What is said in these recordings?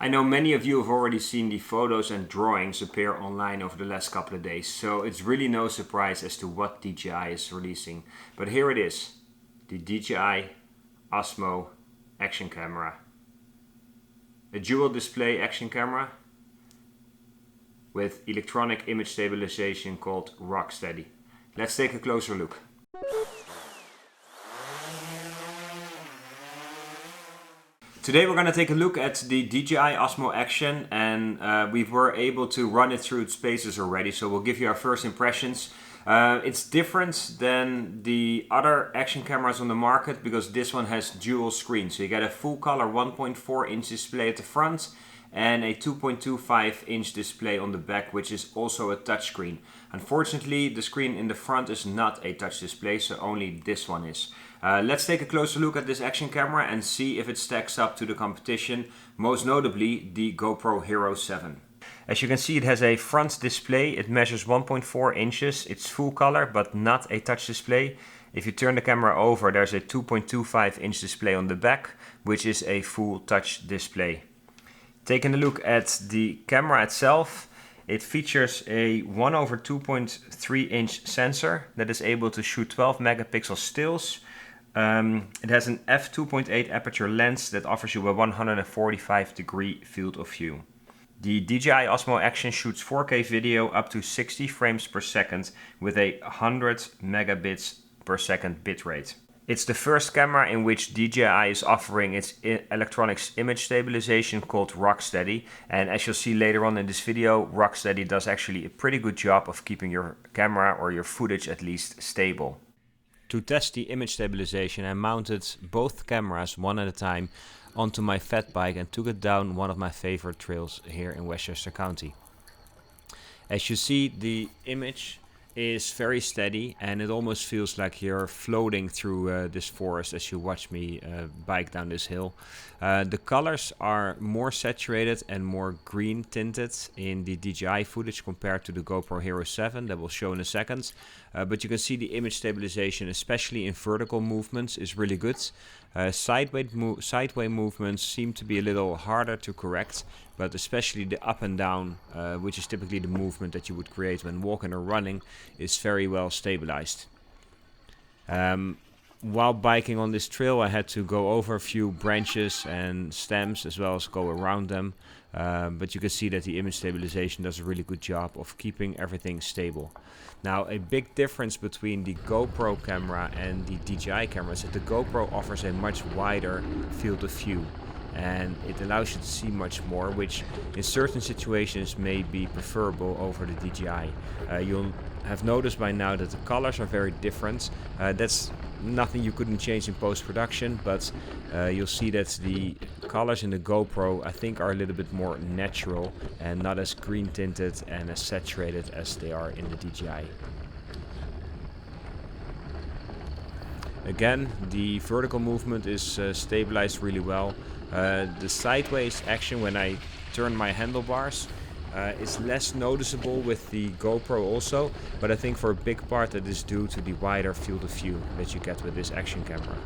I know many of you have already seen the photos and drawings appear online over the last couple of days, so it's really no surprise as to what DJI is releasing. But here it is, the DJI Osmo action camera. A dual display action camera with electronic image stabilization called RockSteady. Let's take a closer look. Today we're going to take a look at the DJI Osmo Action, and we were able to run it through its paces already, so we'll give you our first impressions. It's different than the other action cameras on the market because this one has dual screen. So you get a full color 1.4 inch display at the front and a 2.25 inch display on the back, which is also a touchscreen. Unfortunately, the screen in the front is not a touch display, so only this one is. Let's take a closer look at this action camera and see if it stacks up to the competition, most notably the GoPro Hero 7. As you can see, it has a front display. It measures 1.4 inches. It's full color, but not a touch display. If you turn the camera over, there's a 2.25 inch display on the back, which is a full touch display. Taking a look at the camera itself, it features a 1/2.3 inch sensor that is able to shoot 12 megapixel stills. It has an f2.8 aperture lens that offers you a 145 degree field of view. The DJI Osmo Action shoots 4K video up to 60 frames per second with a 100 megabits per second bitrate. It's the first camera in which DJI is offering its electronics image stabilization called RockSteady, and as you'll see later on in this video, RockSteady does actually a pretty good job of keeping your camera or your footage at least stable. To test the image stabilization, I mounted both cameras one at a time onto my fat bike and took it down one of my favorite trails here in Westchester County. As you see, the image is very steady and it almost feels like you're floating through this forest as you watch me bike down this hill. The colors are more saturated and more green tinted in the DJI footage compared to the GoPro Hero 7 that we'll show in a second. But you can see the image stabilization, especially in vertical movements, is really good. Sideways movements seem to be a little harder to correct, but especially the up and down, which is typically the movement that you would create when walking or running, is very well stabilized. While biking on this trail, I had to go over a few branches and stems as well as go around them, but you can see that the image stabilization does a really good job of keeping everything stable. Now, a big difference between the GoPro camera and the DJI camera is that the GoPro offers a much wider field of view and it allows you to see much more, which in certain situations may be preferable over the DJI. You'll have noticed by now that the colors are very different. That's nothing you couldn't change in post-production, but you'll see that the colors in the GoPro I think are a little bit more natural and not as green tinted and as saturated as they are in the DJI. Again, the vertical movement is stabilized really well. The sideways action when I turn my handlebars is less noticeable with the GoPro also, but I think for a big part that is due to the wider field of view that you get with this action camera.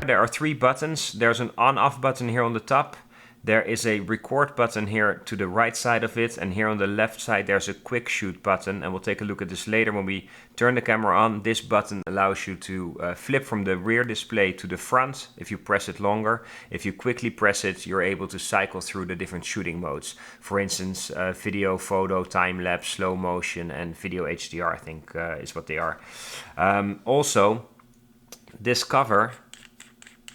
There are three buttons. There's an on-off button here on the top. There is a record button here to the right side of it, and here on the left side there's a quick shoot button, and we'll take a look at this later when we turn the camera on. This button allows you to flip from the rear display to the front if you press it longer. If you quickly press it, you're able to cycle through the different shooting modes. For instance, video, photo, time-lapse, slow motion, and video HDR I think is what they are. Also, this cover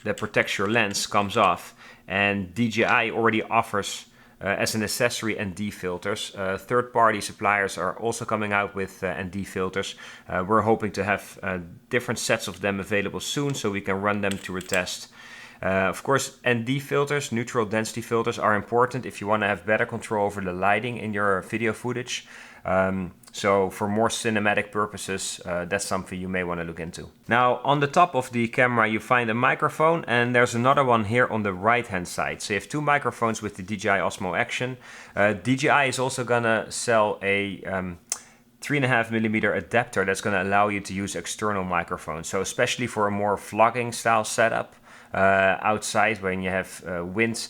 that protects your lens comes off, and DJI already offers as an accessory ND filters. Third-party suppliers are also coming out with ND filters. We're hoping to have different sets of them available soon so we can run them to a test. Of course, ND filters, neutral density filters, are important if you want to have better control over the lighting in your video footage. So for more cinematic purposes, that's something you may want to look into. Now, on the top of the camera, you find a microphone, and there's another one here on the right-hand side. So you have two microphones with the DJI Osmo Action. DJI is also gonna sell a 3.5mm adapter that's gonna allow you to use external microphones. So especially for a more vlogging style setup outside when you have wind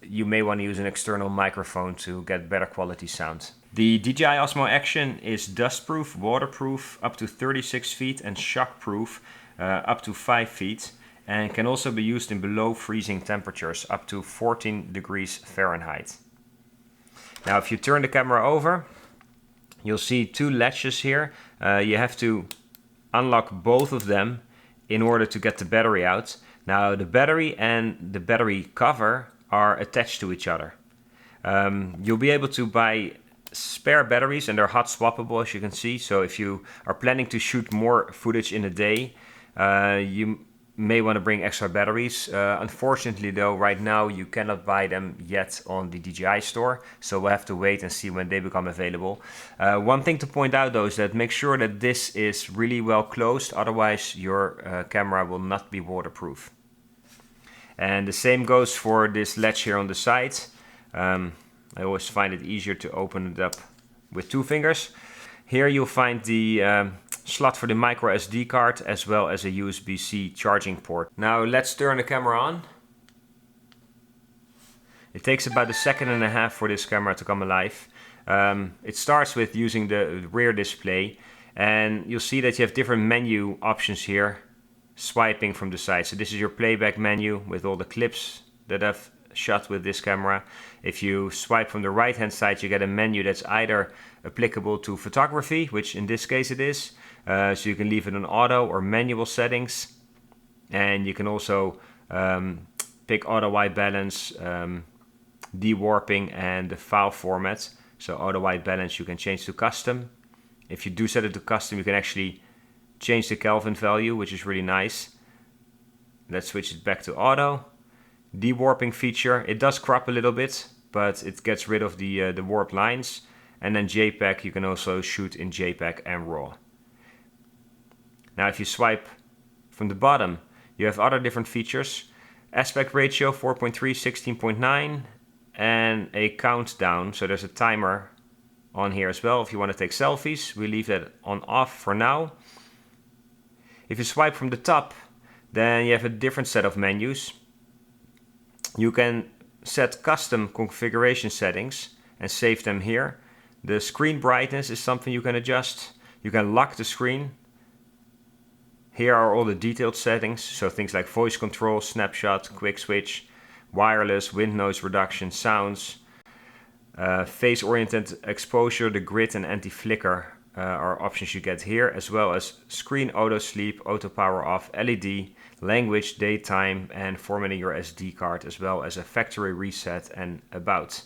you may want to use an external microphone to get better quality sound. The DJI Osmo Action is dustproof, waterproof up to 36 feet and shockproof up to 5 feet, and can also be used in below freezing temperatures up to 14 degrees Fahrenheit. Now if you turn the camera over, you'll see two latches here. You have to unlock both of them in order to get the battery out. Now the battery and the battery cover are attached to each other. You'll be able to buy spare batteries, and they're hot swappable, as you can see. So if you are planning to shoot more footage in a day, you may want to bring extra batteries. Unfortunately though, right now you cannot buy them yet on the DJI store, so we'll have to wait and see when they become available. One thing to point out though is that make sure that this is really well closed, otherwise your camera will not be waterproof. And the same goes for this latch here on the side. I always find it easier to open it up with 2 fingers. Here you'll find the slot for the micro SD card as well as a USB-C charging port. Now let's turn the camera on. It takes about 1.5 seconds for this camera to come alive. It starts with using the rear display, and you'll see that you have different menu options here, swiping from the side. So this is your playback menu with all the clips that I've shot with this camera. If you swipe from the right hand side, you get a menu that's either applicable to photography, which in this case it is, so you can leave it on auto or manual settings, and you can also pick auto white balance, de-warping, and the file format. So auto white balance you can change to custom. If you do set it to custom, you can actually change the Kelvin value, which is really nice. Let's switch it back to auto. De-warping feature, it does crop a little bit, but it gets rid of the warped lines. And then JPEG, you can also shoot in JPEG and RAW. Now if you swipe from the bottom, you have other different features. Aspect ratio 4.3, 16.9, and a countdown. So there's a timer on here as well if you want to take selfies. We leave that on off for now. If you swipe from the top, then you have a different set of menus. You can set custom configuration settings and save them here. The screen brightness is something you can adjust. You can lock the screen. Here are all the detailed settings, so things like voice control, snapshot, quick switch, wireless, wind noise reduction, sounds, face oriented exposure, the grid and anti-flicker are options you get here, as well as screen auto sleep, auto power off, LED, language, daytime, and formatting your SD card, as well as a factory reset and about.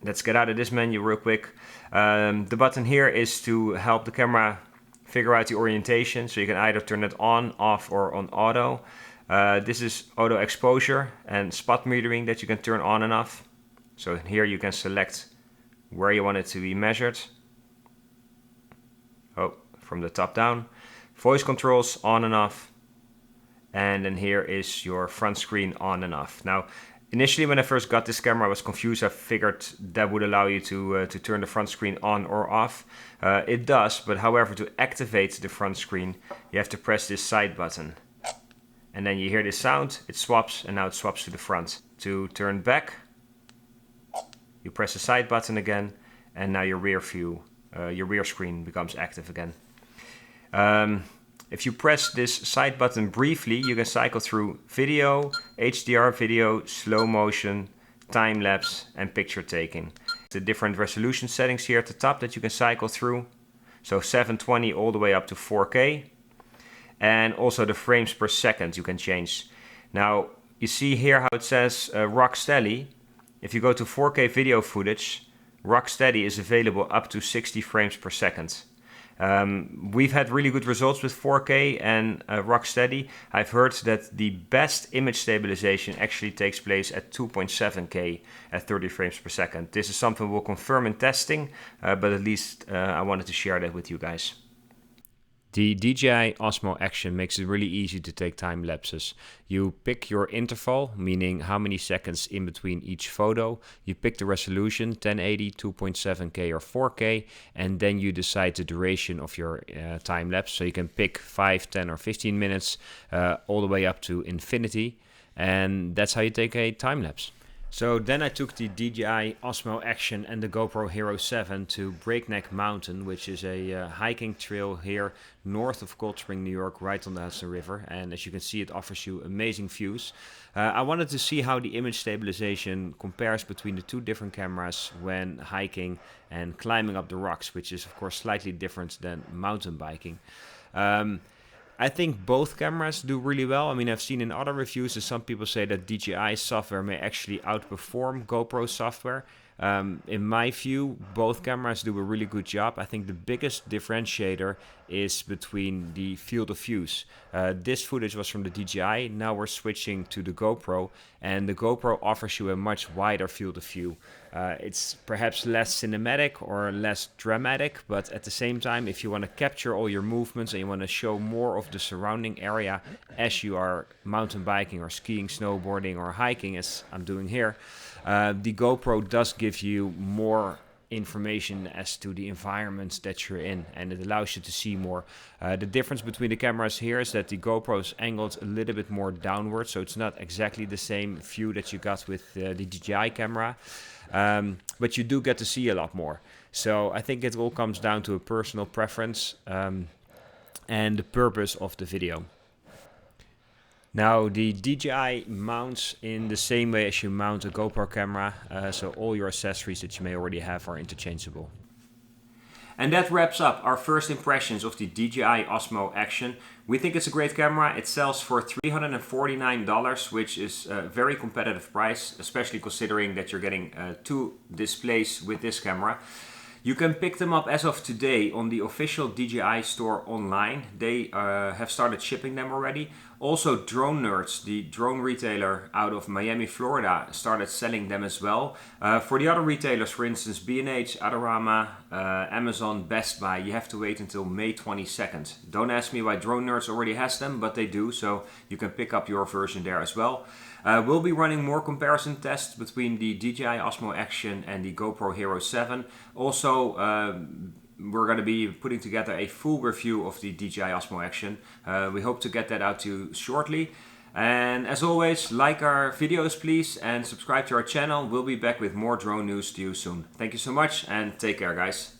Let's get out of this menu real quick. The button here is to help the camera figure out the orientation, so you can either turn it on, off, or on auto. This is auto exposure and spot metering that you can turn on and off. So here you can select where you want it to be measured. From the top down. Voice controls on and off. And then here is your front screen on and off. Now, initially when I first got this camera, I was confused. I figured that would allow you to turn the front screen on or off. It does, but however, to activate the front screen, you have to press this side button. And then you hear this sound, it swaps, and now it swaps to the front. To turn back, you press the side button again, and now your rear view, your rear screen becomes active again. If you press this side button briefly, you can cycle through video, HDR video, slow motion, time lapse, and picture taking. The different resolution settings here at the top that you can cycle through. So 720 all the way up to 4K. And also the frames per second you can change. Now you see here how it says RockSteady. If you go to 4K video footage, RockSteady is available up to 60 frames per second. We've had really good results with 4K and RockSteady. I've heard that the best image stabilization actually takes place at 2.7K at 30 frames per second. This is something we'll confirm in testing, but at least I wanted to share that with you guys. The DJI Osmo Action makes it really easy to take time lapses. You pick your interval, meaning how many seconds in between each photo. You pick the resolution, 1080, 2.7K or 4K, and then you decide the duration of your time lapse. So you can pick 5, 10 or 15 minutes all the way up to infinity, and that's how you take a time lapse. So then I took the DJI Osmo Action and the GoPro Hero 7 to Breakneck Mountain, which is a hiking trail here north of Cold Spring, New York, right on the Hudson River. And as you can see, it offers you amazing views. I wanted to see how the image stabilization compares between the two different cameras when hiking and climbing up the rocks, which is of course slightly different than mountain biking. I think both cameras do really well. I mean, I've seen in other reviews that some people say that DJI software may actually outperform GoPro software. In my view, both cameras do a really good job. I think the biggest differentiator is between the field of views. This footage was from the DJI, now we're switching to the GoPro, and the GoPro offers you a much wider field of view. It's perhaps less cinematic or less dramatic, but at the same time, if you want to capture all your movements and you want to show more of the surrounding area as you are mountain biking or skiing, snowboarding or hiking, as I'm doing here, the GoPro does give you more information as to the environments that you're in, and it allows you to see more. The difference between the cameras here is that the GoPro is angled a little bit more downward, so it's not exactly the same view that you got with the DJI camera, but you do get to see a lot more. So I think it all comes down to a personal preference and the purpose of the video. Now, the DJI mounts in the same way as you mount a GoPro camera, so all your accessories that you may already have are interchangeable. And that wraps up our first impressions of the DJI Osmo Action. We think it's a great camera. It sells for $349, which is a very competitive price, especially considering that you're getting two displays with this camera. You can pick them up as of today on the official DJI store online. They have started shipping them already. Also, Drone Nerds, the drone retailer out of Miami, Florida, started selling them as well. For the other retailers, for instance, B&H, Adorama, Amazon, Best Buy, you have to wait until May 22nd. Don't ask me why Drone Nerds already has them, but they do, so you can pick up your version there as well. We'll be running more comparison tests between the DJI Osmo Action and the GoPro Hero 7. Also, we're going to be putting together a full review of the DJI Osmo Action. We hope to get that out to you shortly. And as always, like our videos please and subscribe to our channel. We'll be back with more drone news to you soon. Thank you so much and take care, guys.